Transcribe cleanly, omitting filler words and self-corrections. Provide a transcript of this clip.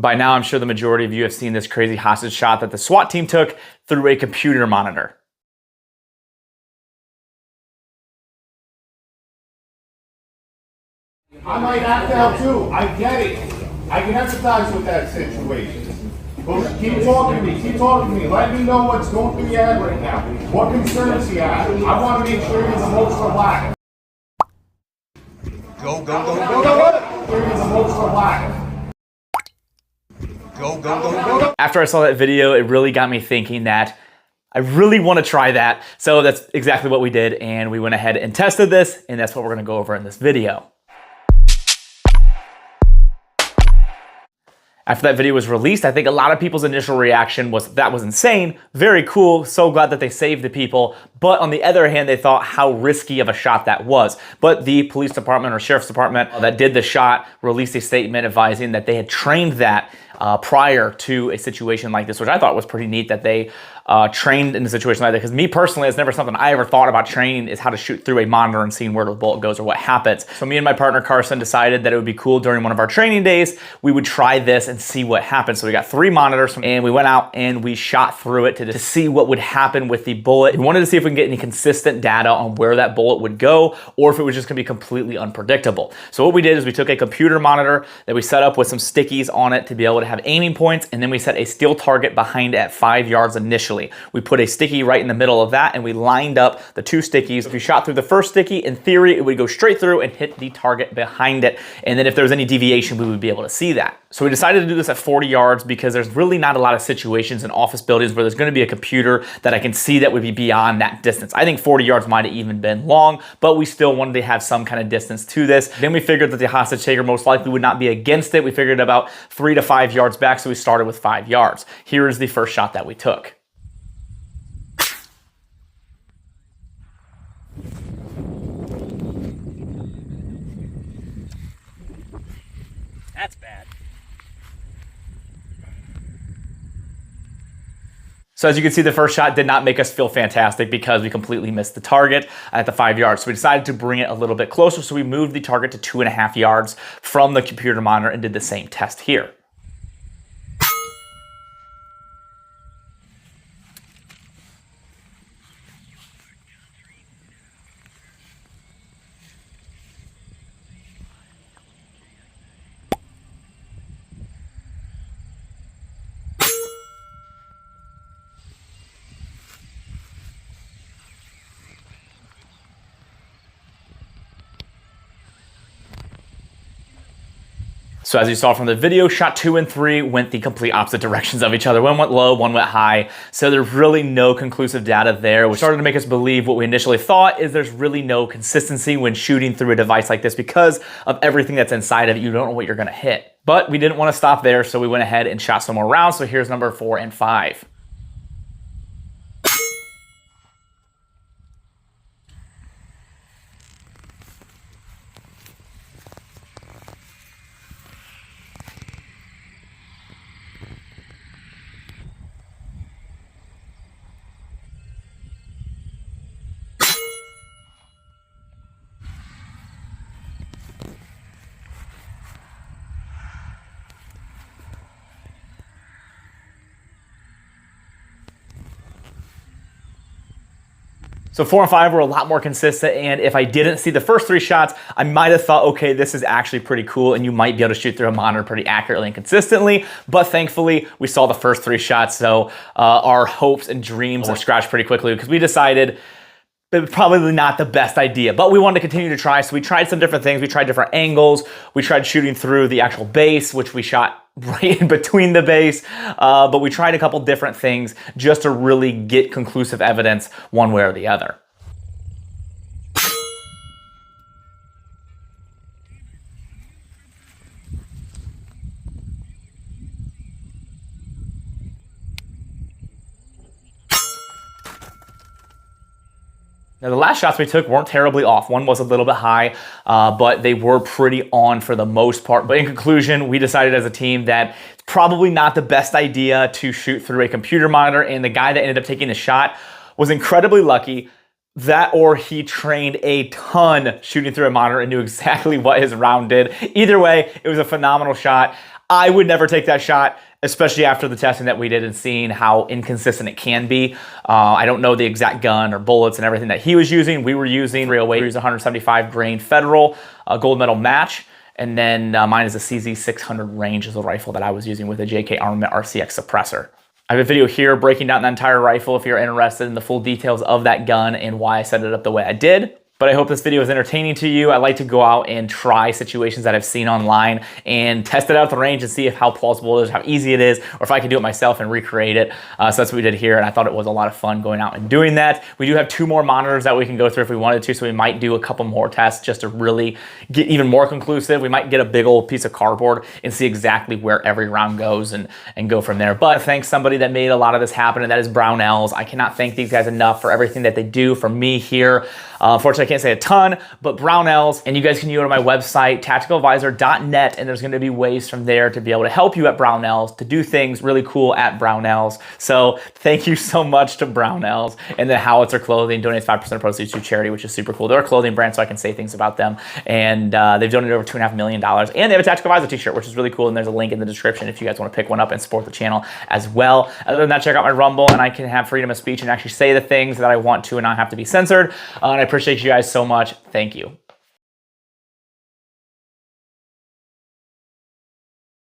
By now, I'm sure the majority of you have seen this crazy hostage shot that the SWAT team took through a computer monitor. I might act out too. I get it. I can empathize with that situation. But keep talking to me. Keep talking to me. Let me know what's going through your head right now. What concerns you have? I want to make sure you're the most relaxed. Go, go, go, Go, go, go. You're the most relaxed. go, go, go, go, go. After I saw that video, it really got me thinking that I really want to try that. So that's exactly what we did, and we went ahead and tested this, and that's what we're going to go over in this video. After that video was released, I think a lot of people's initial reaction was, that was insane, very cool, so glad that they saved the people. But on the other hand, they thought how risky of a shot that was. But the police department or sheriff's department that did the shot released a statement advising that they had trained that prior to a situation like this, which I thought was pretty neat that they trained in a situation like that. Because me personally, it's never something I ever thought about training, is how to shoot through a monitor and seeing where the bullet goes or what happens. So me and my partner Carson decided that it would be cool during one of our training days, we would try this and see what happens. So we got 3 monitors and we went out and we shot through it to see what would happen with the bullet. We wanted to see if we can get any consistent data on where that bullet would go, or if it was just gonna be completely unpredictable. So what we did is we took a computer monitor that we set up with some stickies on it to be able to have aiming points, and then we set a steel target behind at 5 yards initially. We put a sticky right in the middle of that, and we lined up the 2 stickies. If you shot through the first sticky, in theory, it would go straight through and hit the target behind it. And then if there was any deviation, we would be able to see that. So we decided to do this at 40 yards because there's really not a lot of situations in office buildings where there's going to be a computer that I can see that would be beyond that distance. I think 40 yards might have even been long, but we still wanted to have some kind of distance to this. Then we figured that the hostage taker most likely would not be against it. We figured about 3 to 5 yards back, so we started with 5 yards. Here is the first shot that we took. That's bad. So as you can see, the first shot did not make us feel fantastic because we completely missed the target at the 5 yards. So we decided to bring it a little bit closer. So we moved the target to 2.5 yards from the computer monitor and did the same test here. So as you saw from the video, shot 2 and 3 went the complete opposite directions of each other. One went low, one went high. So there's really no conclusive data there, which started to make us believe what we initially thought, is there's really no consistency when shooting through a device like this because of everything that's inside of it. You don't know what you're gonna hit. But we didn't want to stop there, so we went ahead and shot some more rounds. So here's number 4 and 5. So 4 and 5 were a lot more consistent, and if I didn't see the first 3 shots, I might have thought, okay, this is actually pretty cool, and you might be able to shoot through a monitor pretty accurately and consistently, but thankfully, we saw the first 3 shots, so our hopes and dreams were scratched pretty quickly because we decided it was probably not the best idea, but we wanted to continue to try, so we tried some different things. We tried different angles. We tried shooting through the actual base, which we shot right in between the base, but we tried a couple different things just to really get conclusive evidence one way or the other. Now the last shots we took weren't terribly off. One was a little bit high, but they were pretty on for the most part. But in conclusion, we decided as a team that it's probably not the best idea to shoot through a computer monitor, and the guy that ended up taking the shot was incredibly lucky. That or he trained a ton shooting through a monitor and knew exactly what his round did. Either way, it was a phenomenal shot. I would never take that shot, especially after the testing that we did and seeing how inconsistent it can be. I don't know the exact gun or bullets and everything that he was using. We were using 308. We used 175 grain Federal gold medal match. And then mine is a CZ600 range is the rifle that I was using with a JK Armament RCX suppressor. I have a video here breaking down the entire rifle if you're interested in the full details of that gun and why I set it up the way I did. But I hope this video is entertaining to you. I like to go out and try situations that I've seen online and test it out at the range and see how plausible it is, how easy it is, or if I can do it myself and recreate it. So that's what we did here, and I thought it was a lot of fun going out and doing that. We do have 2 more monitors that we can go through if we wanted to, so we might do a couple more tests just to really get even more conclusive. We might get a big old piece of cardboard and see exactly where every round goes and go from there. But thanks somebody that made a lot of this happen, and that is Brownells. I cannot thank these guys enough for everything that they do for me here. Unfortunately, I can't say a ton, but Brownells, and you guys can go to my website, tacticaladvisor.net, and there's gonna be ways from there to be able to help you at Brownells, to do things really cool at Brownells. So thank you so much to Brownells. And then Howitzer Clothing donates 5% of proceeds to charity, which is super cool. They're a clothing brand, so I can say things about them. And they've donated over $2.5 million. And they have a Tactical Advisor t-shirt, which is really cool. And there's a link in the description if you guys wanna pick one up and support the channel as well. Other than that, check out my Rumble, and I can have freedom of speech and actually say the things that I want to and not have to be censored. And I appreciate you guys so much. Thank you.